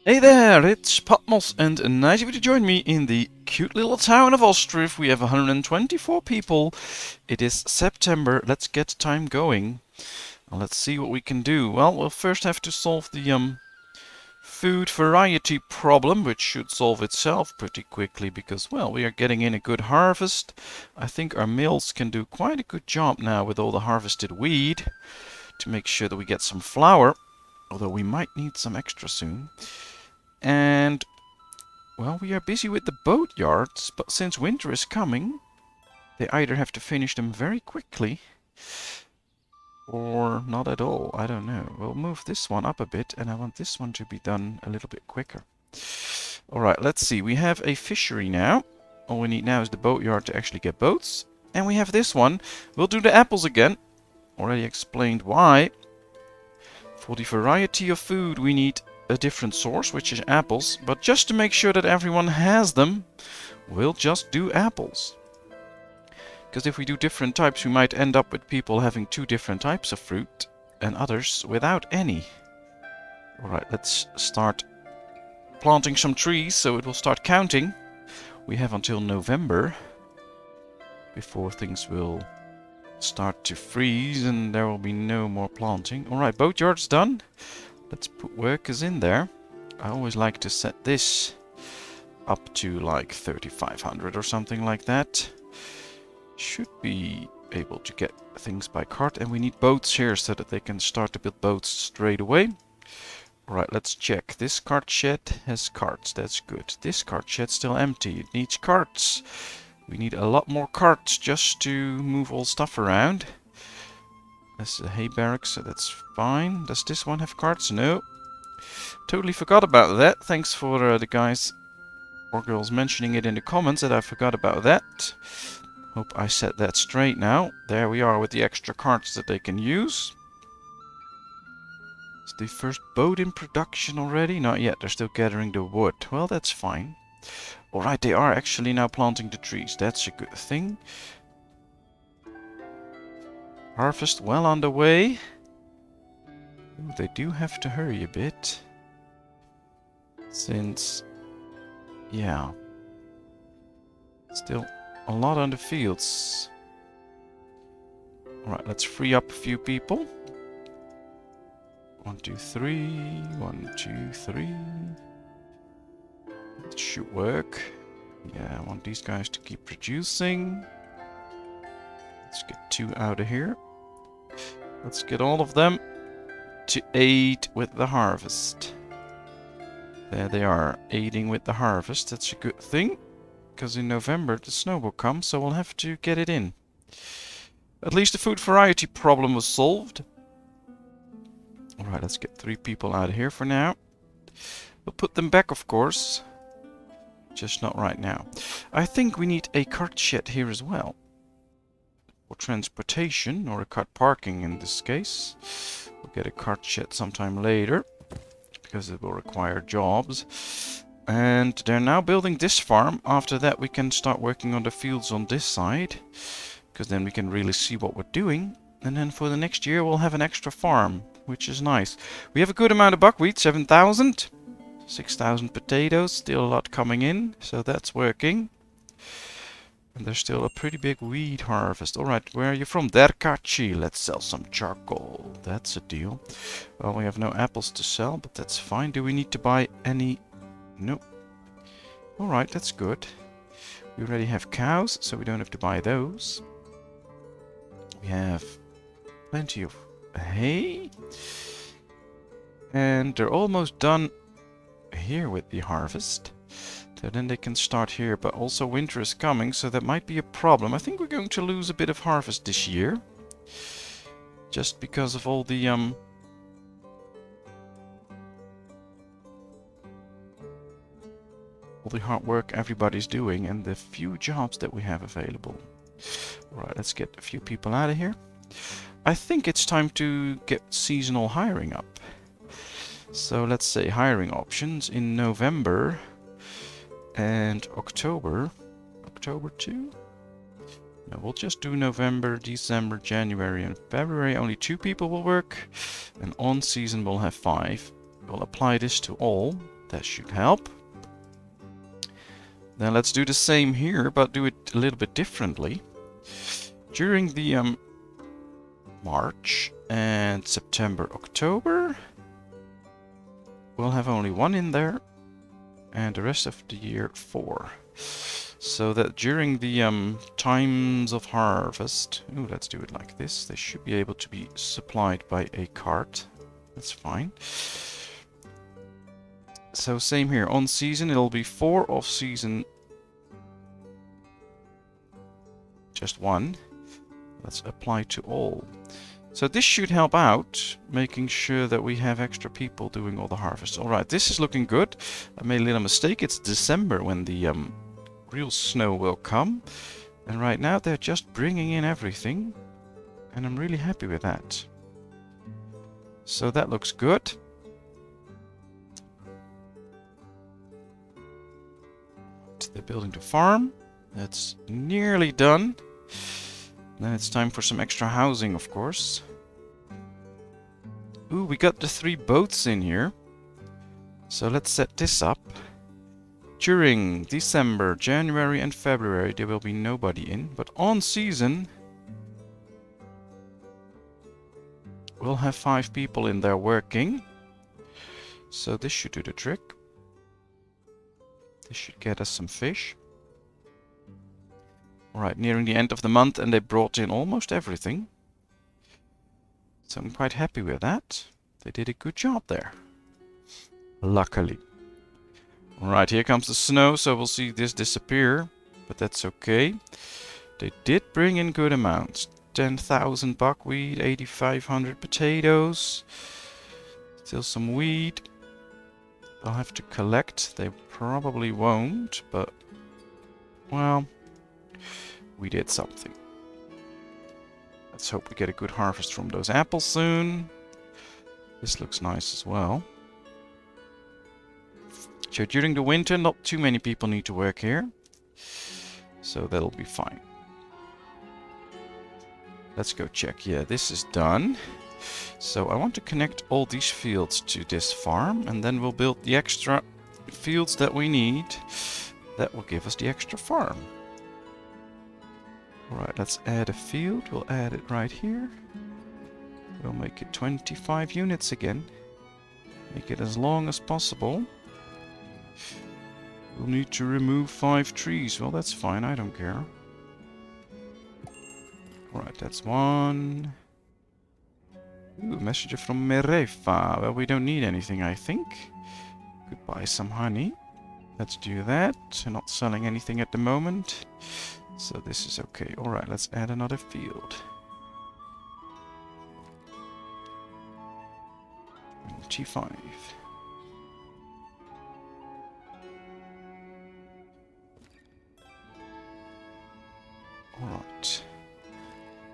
Hey there, it's Patmos, and nice of you to join me in the cute little town of Ostriv. We have 124 people. It is September. Let's get time going. Let's see what we can do. Well, we'll first have to solve the food variety problem, which should solve itself pretty quickly because, well, we are getting in a good harvest. I think our mills can do quite a good job now with all the harvested wheat to make sure that we get some flour, although we might need some extra soon. And well, we are busy with the boat yards, but since winter is coming, they either have to finish them very quickly or not at all. I don't know. We'll move this one up a bit, and I want this one to be done a little bit quicker. Alright, let's see. We have a fishery now. All we need now is the boat yard to actually get boats. And we have this one. We'll do the apples again. Already explained why. For the variety of food, we need a different source, which is apples. But just to make sure that everyone has them, we'll just do apples. Because if we do different types, we might end up with people having two different types of fruit and others without any. Alright, let's start planting some trees so it will start counting. We have until November before things will start to freeze and there will be no more planting. Alright, boatyard's done. Let's put workers in there. I always like to set this up to like 3,500 or something like that. Should be able to get things by cart, and we need boats here so that they can start to build boats straight away. Alright, let's check. This cart shed has carts, that's good. This cart shed's still empty, it needs carts. We need a lot more carts just to move all stuff around. That's the hay barracks, so that's fine. Does this one have carts? No. Totally forgot about that. Thanks for the guys or girls mentioning it in the comments that I forgot about that. Hope I set that straight now. There we are with the extra carts that they can use. Is the first boat in production already? Not yet, they're still gathering the wood. Well, that's fine. Alright, they are actually now planting the trees. That's a good thing. Harvest well underway. Ooh, they do have to hurry a bit. Since, yeah, still a lot on the fields. Alright, let's free up a few people. 1, 2, 3. 1, 2, 3. That should work. Yeah, I want these guys to keep producing. Let's get 2 out of here. Let's get all of them to aid with the harvest. There they are, aiding with the harvest. That's a good thing, because in November the snow will come, so we'll have to get it in. At least the food variety problem was solved. Alright, let's get 3 people out of here for now. We'll put them back, of course. Just not right now. I think we need a cart shed here as well. For transportation, or a cart parking in this case. We'll get a cart shed sometime later, because it will require jobs. And they're now building this farm. After that we can start working on the fields on this side, because then we can really see what we're doing. And then for the next year we'll have an extra farm, which is nice. We have a good amount of buckwheat, 7,000. 6,000 potatoes, still a lot coming in, so that's working. And there's still a pretty big wheat harvest. Alright, where are you from? Derkachi. Let's sell some charcoal. That's a deal. Well, we have no apples to sell, but that's fine. Do we need to buy any? Nope. Alright, that's good. We already have cows, so we don't have to buy those. We have plenty of hay. And they're almost done here with the harvest. So then they can start here, but also winter is coming, so that might be a problem. I think we're going to lose a bit of harvest this year. Just because of all the hard work everybody's doing and the few jobs that we have available. Alright, let's get a few people out of here. I think it's time to get seasonal hiring up. So let's say hiring options in November and October. October too? No, we'll just do November, December, January and February. Only 2 people will work, and on season we'll have 5. We'll apply this to all. That should help. Then let's do the same here, but do it a little bit differently. During the March and September, October, we'll have only 1 in there, and the rest of the year 4. So that during the times of harvest, ooh, let's do it like this. They should be able to be supplied by a cart. That's fine. So same here. On season, it'll be 4. Off season, just 1. Let's apply to all. So this should help out, making sure that we have extra people doing all the harvest. Alright, this is looking good. I made a little mistake. It's December when the real snow will come. And right now they're just bringing in everything. And I'm really happy with that. So that looks good. They're building the farm. That's nearly done. Then it's time for some extra housing, of course. Ooh, we got the 3 boats in here. So let's set this up. During December, January and February there will be nobody in. But on season, we'll have 5 people in there working. So this should do the trick. This should get us some fish. Alright, nearing the end of the month and they brought in almost everything. So I'm quite happy with that. They did a good job there. Luckily. Alright, here comes the snow, so we'll see this disappear. But that's okay. They did bring in good amounts. 10,000 buckwheat, 8,500 potatoes. Still some wheat. They'll have to collect. They probably won't, but... well... we did something. Let's hope we get a good harvest from those apples soon. This looks nice as well. So during the winter, not too many people need to work here. So that'll be fine. Let's go check. Yeah, this is done. So I want to connect all these fields to this farm, and then we'll build the extra fields that we need. That will give us the extra farm. Alright, let's add a field. We'll add it right here. We'll make it 25 units again. Make it as long as possible. We'll need to remove 5 trees. Well, that's fine. I don't care. Alright, that's 1. Ooh, messenger from Merefa. Well, we don't need anything, I think. Could buy some honey. Let's do that. We're not selling anything at the moment. So this is okay. Alright, let's add another field. 25. Alright.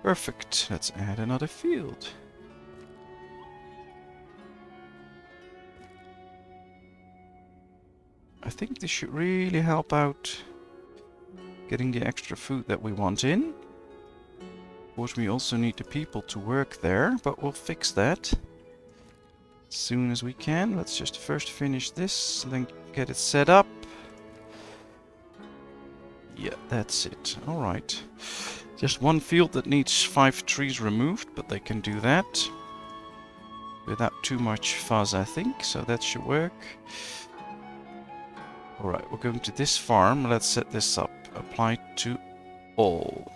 Perfect. Let's add another field. I think this should really help out getting the extra food that we want in. Of course, we also need the people to work there, but we'll fix that as soon as we can. Let's just first finish this, then get it set up. Yeah, that's it. Alright. Just one field that needs 5 trees removed, but they can do that without too much fuzz, I think, so that should work. Alright, we're going to this farm. Let's set this up. Apply to all.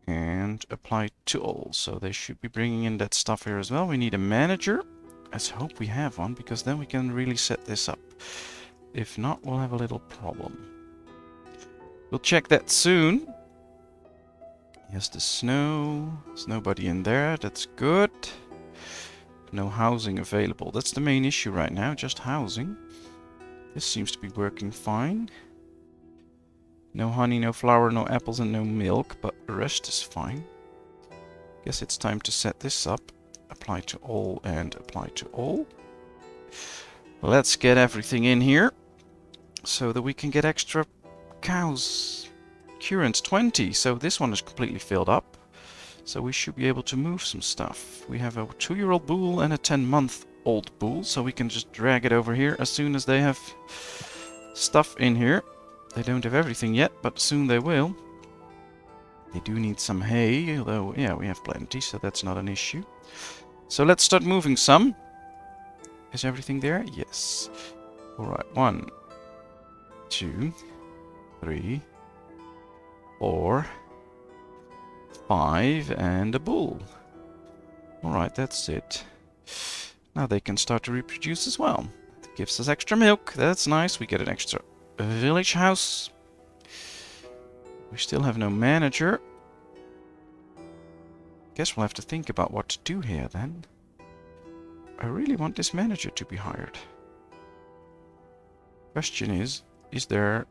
And apply to all. So they should be bringing in that stuff here as well. We need a manager. Let's hope we have one, because then we can really set this up. If not, we'll have a little problem. We'll check that soon. Yes, the snow. There's nobody in there. That's good. No housing available. That's the main issue right now, just housing. This seems to be working fine. No honey, no flour, no apples, and no milk, but the rest is fine. Guess it's time to set this up. Apply to all and apply to all. Let's get everything in here so that we can get extra cows. Currents 20, so this one is completely filled up. So we should be able to move some stuff. We have a 2-year-old bull and a 10-month-old bull, so we can just drag it over here as soon as they have stuff in here. They don't have everything yet, but soon they will. They do need some hay, although, yeah, we have plenty, so that's not an issue. So let's start moving some. Is everything there? Yes. Alright, 1, 2, 3, 4, 5, and a bull. Alright, that's it. Now they can start to reproduce as well. It gives us extra milk, that's nice. We get an extra village house. We still have no manager. Guess we'll have to think about what to do here then. I really want this manager to be hired. Question is there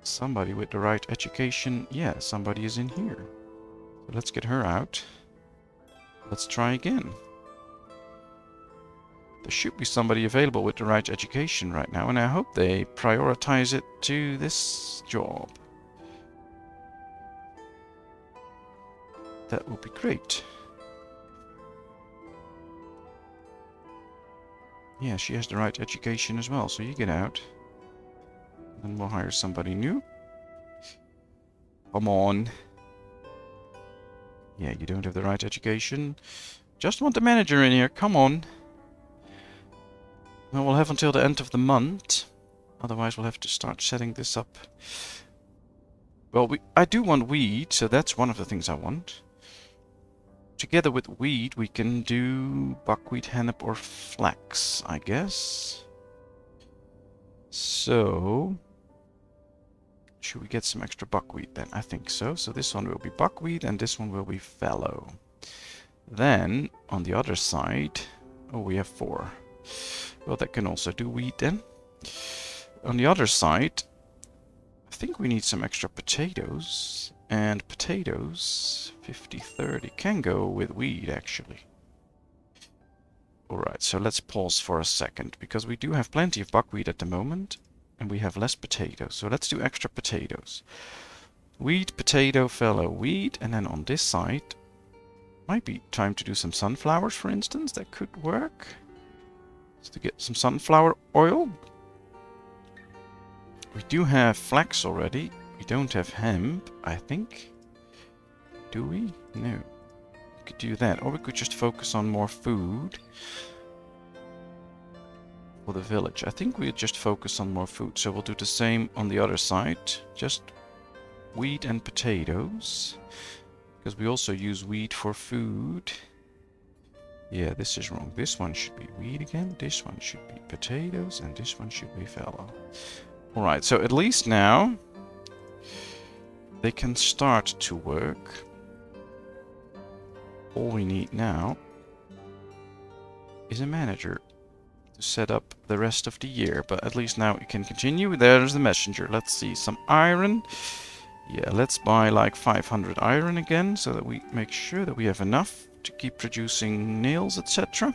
somebody with the right education? Yeah, somebody is in here. So let's get her out. Let's try again. There should be somebody available with the right education right now, and I hope they prioritize it to this job. That would be great. Yeah, she has the right education as well, so you get out. Then we'll hire somebody new. Come on. Yeah, you don't have the right education. Just want the manager in here, come on. Well, we'll have until the end of the month. Otherwise we'll have to start setting this up. Well, I do want wheat, so that's one of the things I want. Together with wheat, we can do buckwheat, hennep, or flax, I guess. So, should we get some extra buckwheat then? I think so. So this one will be buckwheat, and this one will be fallow. Then, on the other side, oh, we have 4. Well, that can also do wheat then. On the other side, I think we need some extra potatoes. And potatoes, 50-30, can go with wheat, actually. Alright, so let's pause for a second, because we do have plenty of buckwheat at the moment, and we have less potatoes. So let's do extra potatoes. Wheat, potato, fallow, wheat, and then on this side, might be time to do some sunflowers, for instance. That could work. So to get some sunflower oil. We do have flax already. We don't have hemp, I think. Do we? No. We could do that. Or we could just focus on more food for the village. I think we'll just focus on more food. So we'll do the same on the other side. Just wheat and potatoes. Because we also use wheat for food. Yeah, this is wrong. This one should be wheat again. This one should be potatoes. And this one should be fallow. Alright, so at least now they can start to work. All we need now is a manager to set up the rest of the year. But at least now we can continue. There's the messenger. Let's see, some iron. Yeah, let's buy like 500 iron again, so that we make sure that we have enough to keep producing nails, etc.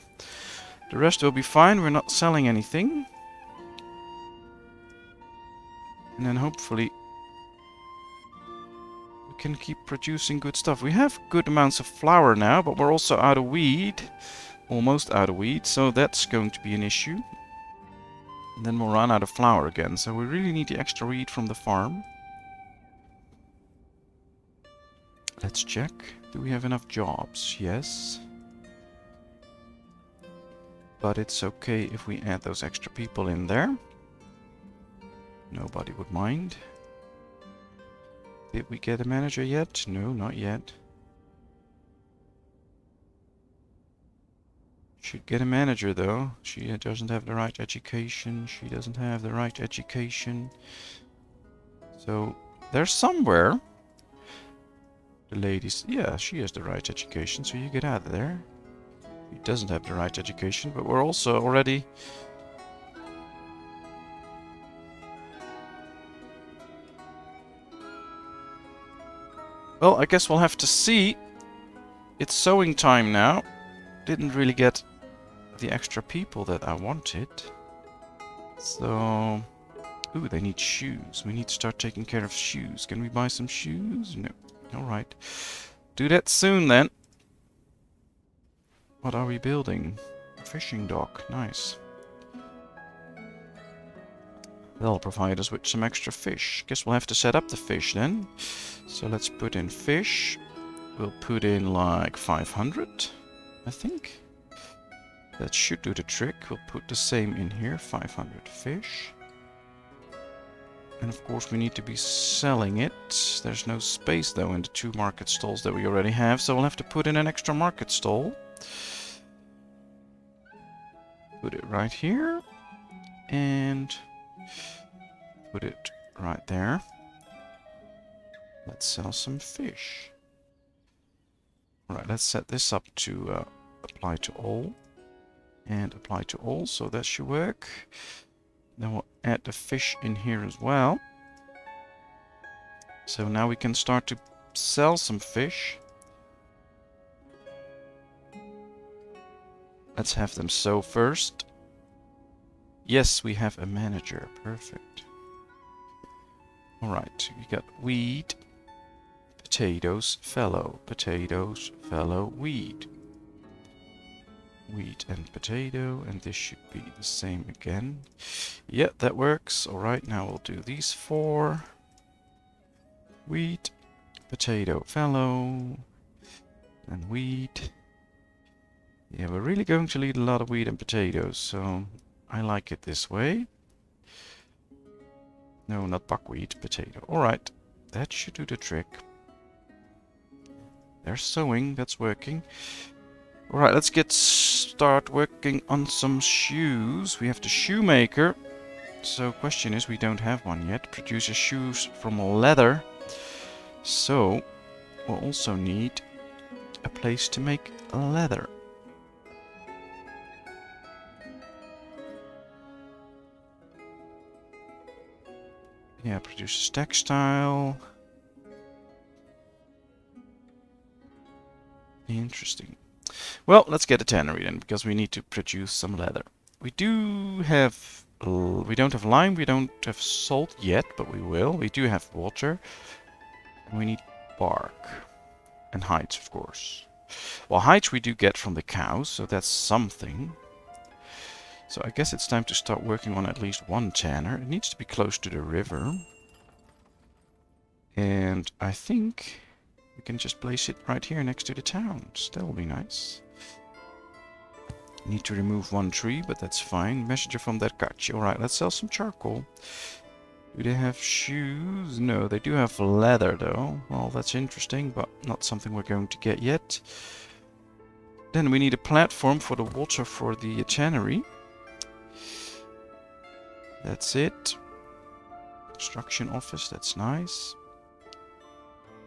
The rest will be fine. We're not selling anything. And then hopefully we can keep producing good stuff. We have good amounts of flour now, but we're also out of wheat. Almost out of wheat, so that's going to be an issue. And then we'll run out of flour again, so we really need the extra wheat from the farm. Let's check. Do we have enough jobs? Yes. But it's okay if we add those extra people in there. Nobody would mind. Did we get a manager yet? No, not yet. Should get a manager though. She doesn't have the right education. She doesn't have the right education. So there's somewhere. The ladies, yeah, she has the right education, so you get out of there. He doesn't have the right education, but we're also already... Well, I guess we'll have to see. It's sowing time now. Didn't really get the extra people that I wanted. So... Ooh, they need shoes. We need to start taking care of shoes. Can we buy some shoes? No. Alright. Do that soon then. What are we building? Fishing dock. Nice. That'll provide us with some extra fish. Guess we'll have to set up the fish then. So let's put in fish. We'll put in like 500, I think. That should do the trick. We'll put the same in here, 500 fish. And of course we need to be selling it. There's no space though in the 2 market stalls that we already have, so we'll have to put in an extra market stall. Put it right here. And put it right there. Let's sell some fish. Alright, let's set this up to apply to all. And apply to all, so that should work. Then we'll add the fish in here as well. So now we can start to sell some fish. Let's have them sow first. Yes, we have a manager. Perfect. Alright, we got weed, potatoes, fallow, weed. Wheat and potato, and this should be the same again. Yeah, that works. Alright, now we'll do these 4. Wheat, potato, fallow, and wheat. Yeah, we're really going to need a lot of wheat and potatoes, so I like it this way. No, not buckwheat, potato. Alright, that should do the trick. They're sowing, that's working. Alright, let's start working on some shoes. We have the shoemaker. So question is, we don't have one yet. Produces shoes from leather. So we'll also need a place to make leather. Yeah, produces textile. Interesting. Well, let's get a tannery then, because we need to produce some leather. We don't have lime, we don't have salt yet, but we will. We do have water. And we need bark. And hides, of course. Well, hides we do get from the cows, so that's something. So I guess it's time to start working on at least one tanner. It needs to be close to the river. And I think we can just place it right here next to the town. That will be nice. Need to remove 1 tree, but that's fine. Messenger from Derkachi. Alright, let's sell some charcoal. Do they have shoes? No, they do have leather though. Well, that's interesting, but not something we're going to get yet. Then we need a platform for the water for the tannery. That's it. Construction office, that's nice.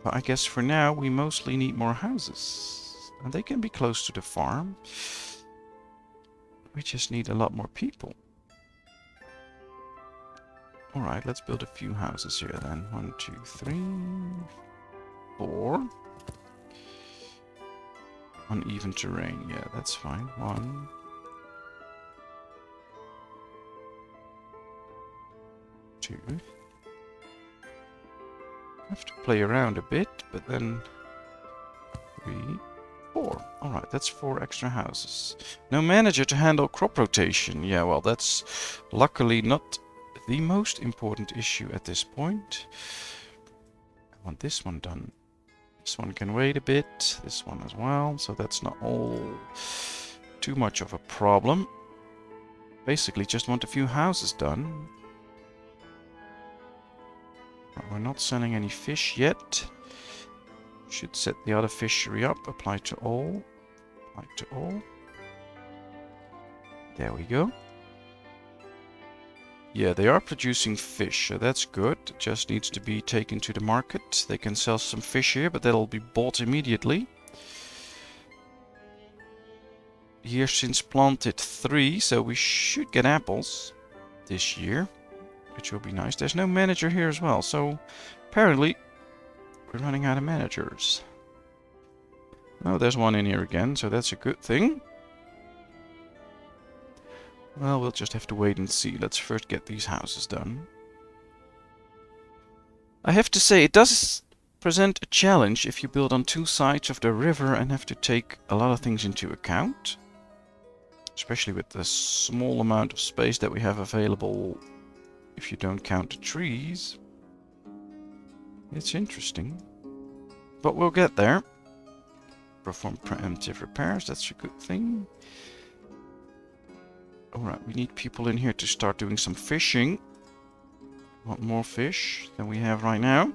But I guess for now we mostly need more houses. And they can be close to the farm. We just need a lot more people. Alright, let's build a few houses here then. 1, 2, 3, 4. Uneven terrain, yeah, that's fine. 1. 2. Have to play around a bit, but then 3, 4. Alright, that's 4 extra houses. No manager to handle crop rotation. Yeah, well, that's luckily not the most important issue at this point. I want this one done. This one can wait a bit. This one as well. So that's not all too much of a problem. Basically, just want a few houses done. We're not selling any fish yet. Should set the other fishery up. Apply to all. Apply to all. There we go. Yeah, they are producing fish, so that's good. It just needs to be taken to the market. They can sell some fish here, but that'll be bought immediately. Here since planted 3, so we should get apples this year, which will be nice. There's no manager here as well, so apparently we're running out of managers. Oh, there's one in here again, so that's a good thing. Well, we'll just have to wait and see. Let's first get these houses done. I have to say, it does present a challenge if you build on two sides of the river and have to take a lot of things into account. Especially with the small amount of space that we have available if you don't count the trees. It's interesting. But we'll get there. Perform preemptive repairs, that's a good thing. Alright, we need people in here to start doing some fishing. Want more fish than we have right now.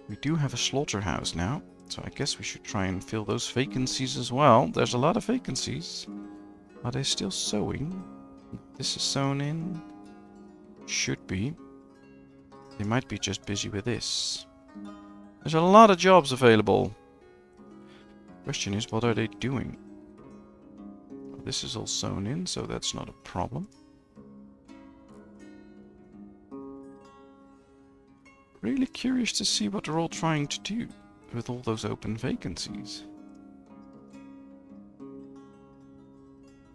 We do have a slaughterhouse now, so I guess we should try and fill those vacancies as well. There's a lot of vacancies. Are they still sowing? This is sown in. Should be. They might be just busy with this. There's a lot of jobs available. Question is, what are they doing? This is all sewn in, so that's not a problem. Really curious to see what they're all trying to do with all those open vacancies.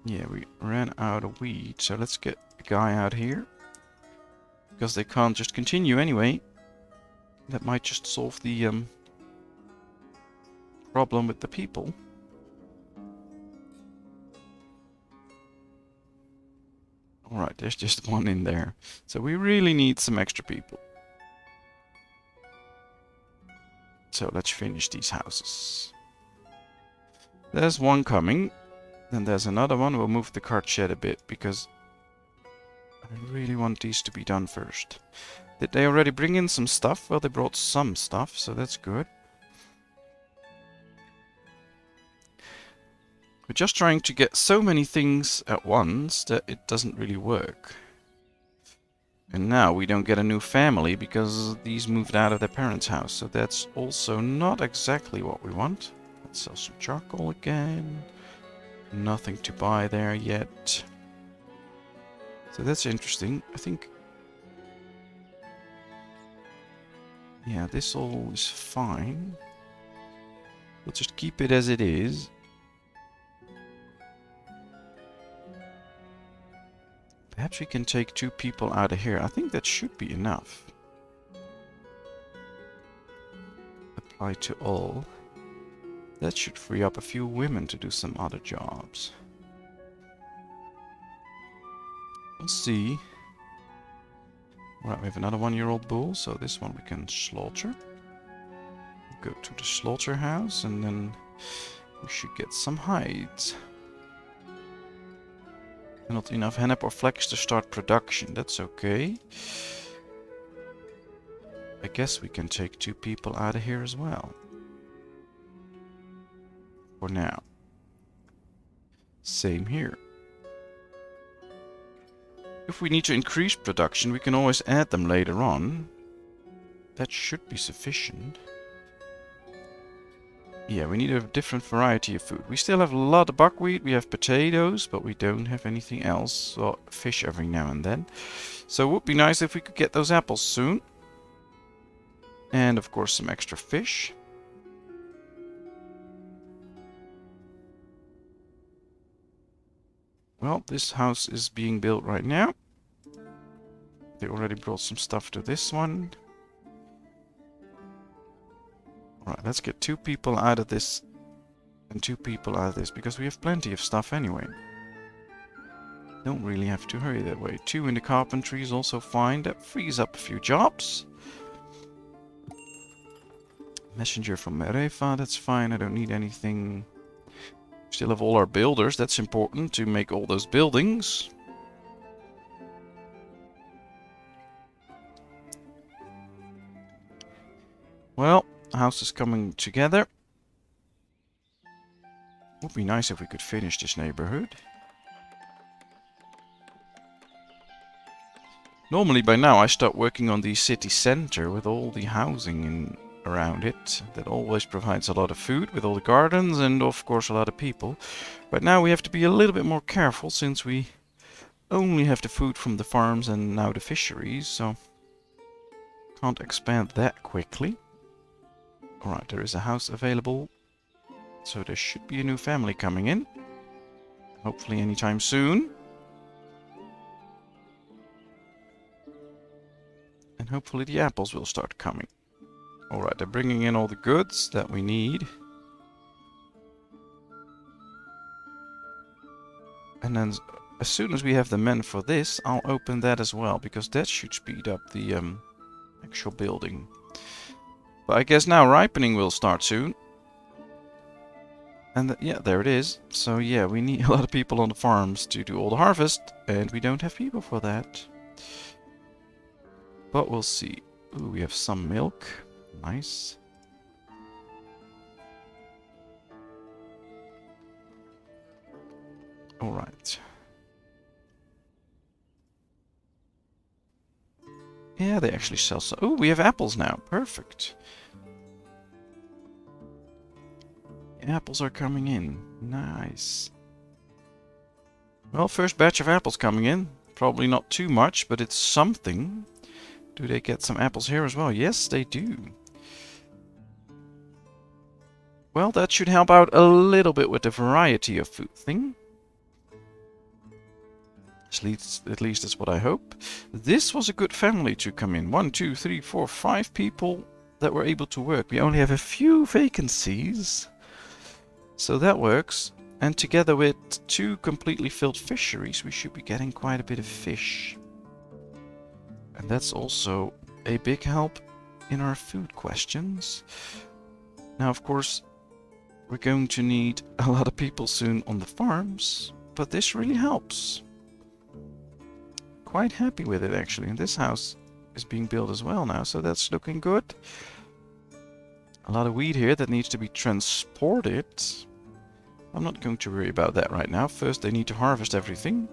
Yeah, we ran out of wheat, so let's get a guy out here. Because they can't just continue anyway. That might just solve the problem with the people. Alright, there's just one in there. So we really need some extra people. So let's finish these houses. There's one coming. Then there's another one. We'll move the cart shed a bit because I really want these to be done first. Did they already bring in some stuff? Well, they brought some stuff, so that's good. We're just trying to get so many things at once that it doesn't really work. And now we don't get a new family because these moved out of their parents' house. So that's also not exactly what we want. Let's sell some charcoal again. Nothing to buy there yet. So that's interesting. I think... yeah, this all is fine. We'll just keep it as it is. Perhaps we can take 2 people out of here. I think that should be enough. Apply to all. That should free up a few women to do some other jobs. We'll see. Alright, we have another 1-year-old bull, so this one we can slaughter. Go to the slaughterhouse and then we should get some hides. Not enough hennep or flax to start production. That's okay. I guess we can take 2 people out of here as well. For now. Same here. If we need to increase production, we can always add them later on. That should be sufficient. Yeah, we need a different variety of food. We still have a lot of buckwheat, we have potatoes, but we don't have anything else. Well, fish every now and then. So it would be nice if we could get those apples soon. And of course some extra fish. Well, this house is being built right now. They already brought some stuff to this one. Alright, let's get 2 people out of this and 2 people out of this, because we have plenty of stuff anyway. Don't really have to hurry that way. 2 in the carpentry is also fine. That frees up a few jobs. Messenger from Merefa, that's fine. I don't need anything. Still have all our builders. That's important to make all those buildings. Well, the house is coming together. Would be nice if we could finish this neighborhood. Normally by now I start working on the city center with all the housing around it. That always provides a lot of food with all the gardens and of course a lot of people. But now we have to be a little bit more careful since we only have the food from the farms and now the fisheries, so can't expand that quickly. Alright, there is a house available, so there should be a new family coming in. Hopefully anytime soon. And hopefully the apples will start coming. Alright, they're bringing in all the goods that we need. And then as soon as we have the men for this, I'll open that as well, because that should speed up the actual building. But I guess now ripening will start soon. And yeah, there it is. So yeah, we need a lot of people on the farms to do all the harvest, and we don't have people for that. But we'll see. Ooh, we have some milk. Nice. Alright. Yeah, they actually sell some. Oh, we have apples now. Perfect. Apples are coming in. Nice. Well, first batch of apples coming in. Probably not too much, but it's something. Do they get some apples here as well? Yes, they do. Well, that should help out a little bit with the variety of food thing. At least that's what I hope. This was a good family to come in. 1, 2, 3, 4, 5 people that were able to work. We only have a few vacancies. So that works. And together with 2 completely filled fisheries, we should be getting quite a bit of fish. And that's also a big help in our food questions. Now, of course, we're going to need a lot of people soon on the farms, but this really helps. Quite happy with it, actually. And this house is being built as well now, so that's looking good. A lot of wheat here that needs to be transported. I'm not going to worry about that right now. First, they need to harvest everything.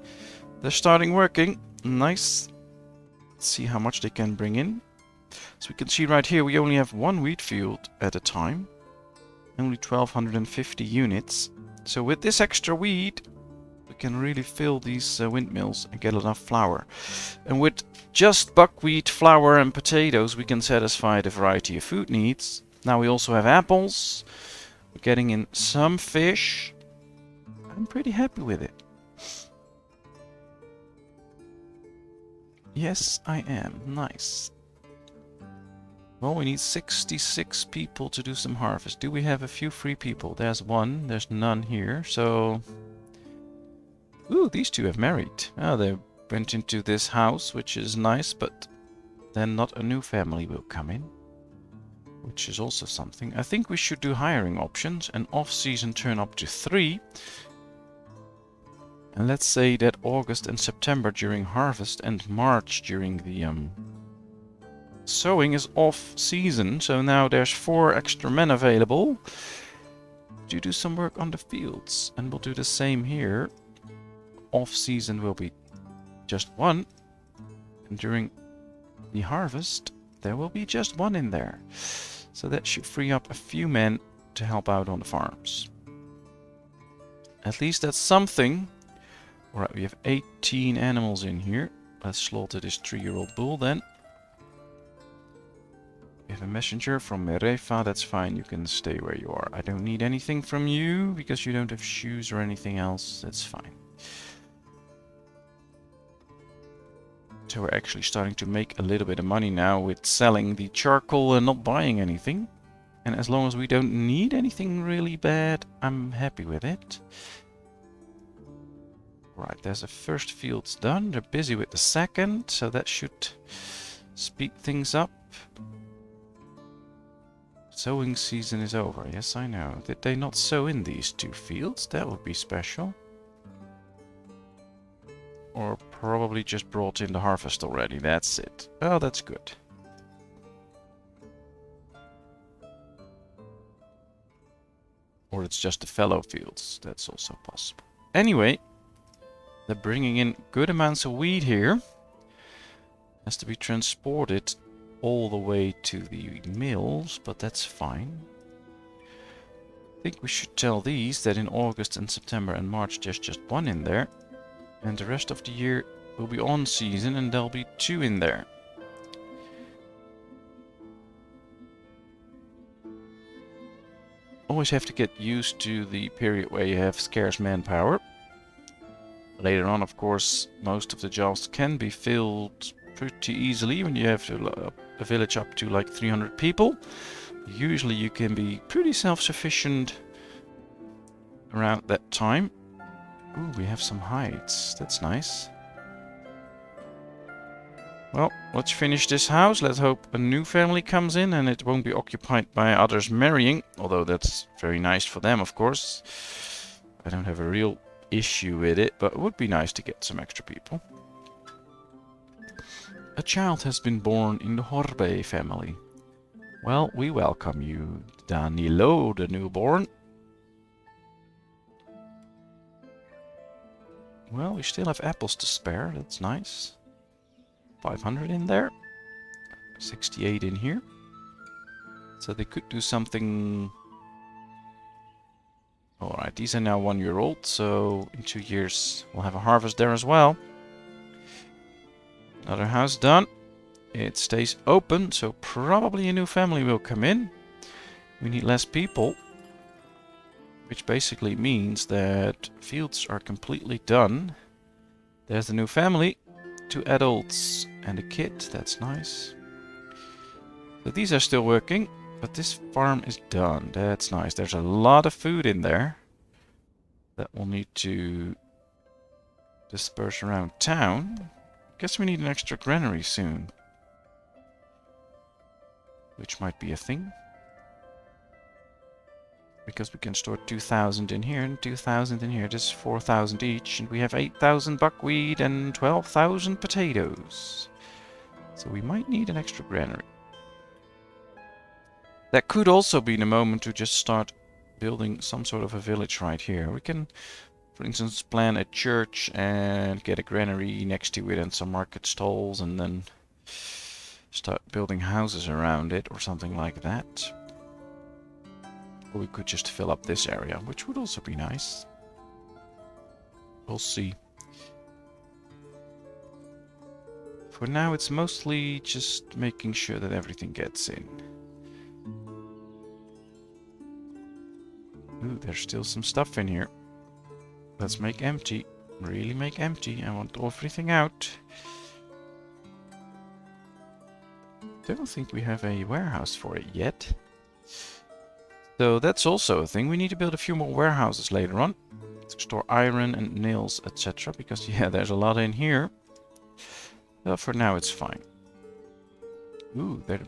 They're starting working. Nice. Let's see how much they can bring in. So we can see right here, we only have 1 wheat field at a time. Only 1,250 units. So with this extra wheat, we can really fill these windmills and get enough flour. And with just buckwheat, flour and potatoes, we can satisfy the variety of food needs. Now we also have apples. We're getting in some fish. I'm pretty happy with it. Yes, I am. Nice. Well, we need 66 people to do some harvest. Do we have a few free people? There's 1. There's none here. So... Ooh, these 2 have married. Oh, they went into this house, which is nice, but then not a new family will come in. Which is also something. I think we should do hiring options and off-season turn up to 3. And let's say that August and September during harvest and March during the sowing is off-season. So now there's 4 extra men available to do some work on the fields. And we'll do the same here. Off-season will be just 1. And during the harvest, there will be just 1 in there. So that should free up a few men to help out on the farms. At least that's something. Alright, we have 18 animals in here. Let's slaughter this 3-year-old bull then. We have a messenger from Merefa. That's fine, you can stay where you are. I don't need anything from you because you don't have shoes or anything else. That's fine. So we're actually starting to make a little bit of money now with selling the charcoal and not buying anything. And as long as we don't need anything really bad, I'm happy with it. Right, there's a first field's done. They're busy with the second, so that should speed things up. Sowing season is over. Yes, I know. Did they not sow in these 2 fields? That would be special. Or probably just brought in the harvest already. That's it. Oh, that's good. Or it's just the fallow fields. That's also possible. Anyway, they're bringing in good amounts of wheat here. Has to be transported all the way to the mills, but that's fine. I think we should tell these that in August and September and March there's just 1 in there. And the rest of the year will be on season and there'll be 2 in there. Always have to get used to the period where you have scarce manpower. Later on, of course, most of the jobs can be filled pretty easily when you have to a village up to like 300 people. Usually you can be pretty self-sufficient around that time. Ooh, we have some hides. That's nice. Well, let's finish this house. Let's hope a new family comes in and it won't be occupied by others marrying. Although that's very nice for them, of course. I don't have a real issue with it, but it would be nice to get some extra people. A child has been born in the Horbe family. Well, we welcome you, Danilo, the newborn. Well, we still have apples to spare. That's nice. 500 in there. 68 in here. So they could do something. Alright, these are now 1 year old, so in 2 years we'll have a harvest there as well. Another house done. It stays open, so probably a new family will come in. We need less people, which basically means that fields are completely done. There's the new family, 2 adults and a kid. That's nice. So these are still working, but this farm is done. That's nice. There's a lot of food in there that we'll need to disperse around town. Guess we need an extra granary soon, which might be a thing, because we can store 2,000 in here and 2,000 in here. This is 4,000 each, and we have 8,000 buckwheat and 12,000 potatoes. So we might need an extra granary. That could also be the moment to just start building some sort of a village right here. We can, for instance, plan a church and get a granary next to it and some market stalls, and then start building houses around it or something like that. Or we could just fill up this area, which would also be nice. We'll see. For now, it's mostly just making sure that everything gets in. Ooh, there's still some stuff in here. Let's make empty. Really make empty. I want everything out. Don't think we have a warehouse for it yet. So that's also a thing. We need to build a few more warehouses later on. To store iron and nails, etc. Because, yeah, there's a lot in here. Well, for now it's fine. Ooh, they're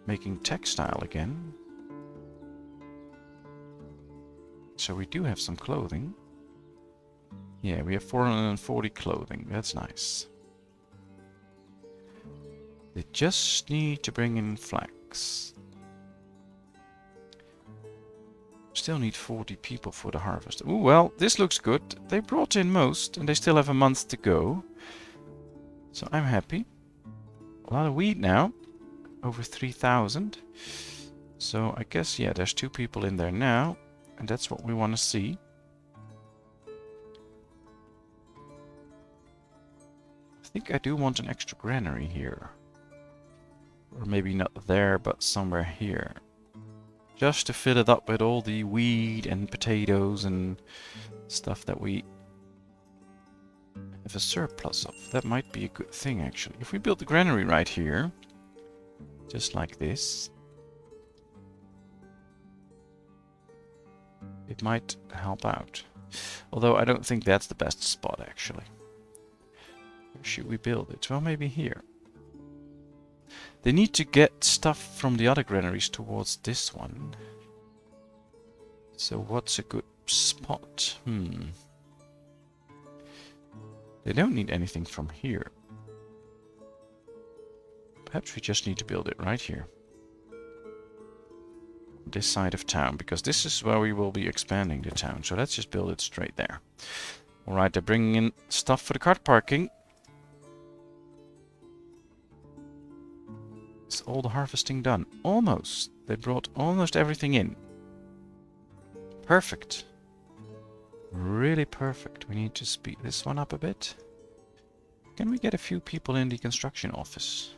making textile again. So we do have some clothing. Yeah, we have 440 clothing. That's nice. They just need to bring in flax. Still need 40 people for the harvest. Ooh, well, this looks good. They brought in most, and they still have a month to go. So I'm happy. A lot of wheat now. Over 3,000. So I guess, yeah, there's 2 people in there now. And that's what we want to see. I think I do want an extra granary here. Or maybe not there, but somewhere here. Just to fill it up with all the wheat and potatoes and stuff that we have a surplus of. That might be a good thing, actually. If we build the granary right here, just like this, it might help out. Although I don't think that's the best spot, actually. Where should we build it? Well, maybe here. They need to get stuff from the other granaries towards this one. So what's a good spot? They don't need anything from here. Perhaps we just need to build it right here. This side of town, because this is where we will be expanding the town. So let's just build it straight there. Alright, they're bringing in stuff for the cart parking. Is all the harvesting done? Almost. They brought almost everything in. Perfect. Really perfect. We need to speed this one up a bit. Can we get a few people in the construction office?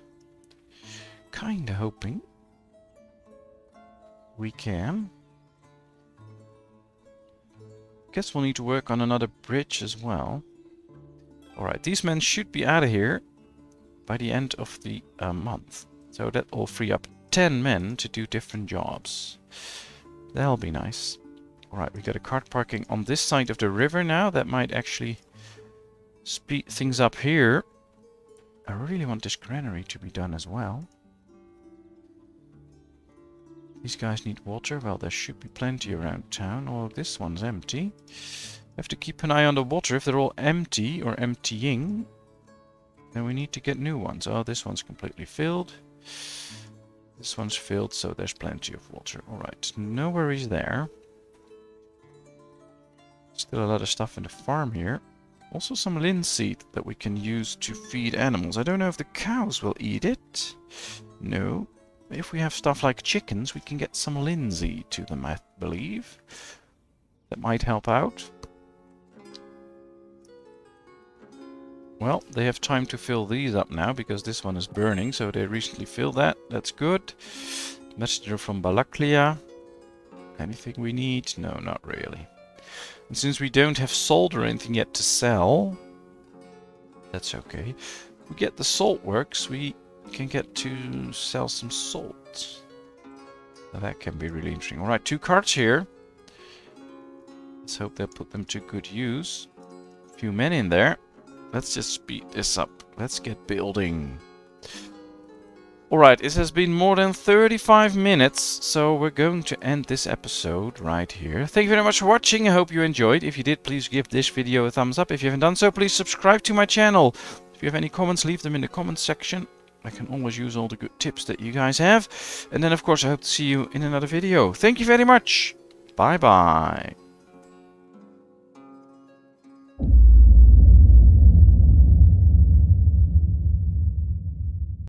Kinda hoping we can. Guess we'll need to work on another bridge as well. Alright, these men should be out of here by the end of the month. So that will free up 10 men to do different jobs. That'll be nice. Alright, we got a cart parking on this side of the river now. That might actually speed things up here. I really want this granary to be done as well. These guys need water. Well, there should be plenty around town. Oh, this one's empty. Have to keep an eye on the water. If they're all empty or emptying, then we need to get new ones. Oh, this one's completely filled. This one's filled, so there's plenty of water. Alright, no worries there. Still a lot of stuff in the farm here. Also some linseed that we can use to feed animals. I don't know if the cows will eat it. No. If we have stuff like chickens, we can get some linseed to them, I believe. That might help out. Well, they have time to fill these up now, because this one is burning, so they recently filled that. That's good. Messenger from Balaklia. Anything we need? No, not really. And since we don't have salt or anything yet to sell, that's okay. If we get the salt works, we can get to sell some salt. Now that can be really interesting. Alright, 2 carts here. Let's hope they'll put them to good use. A few men in there. Let's just speed this up. Let's get building. Alright, it has been more than 35 minutes, so we're going to end this episode right here. Thank you very much for watching. I hope you enjoyed. If you did, please give this video a thumbs up. If you haven't done so, please subscribe to my channel. If you have any comments, leave them in the comments section. I can always use all the good tips that you guys have. And then, of course, I hope to see you in another video. Thank you very much. Bye-bye.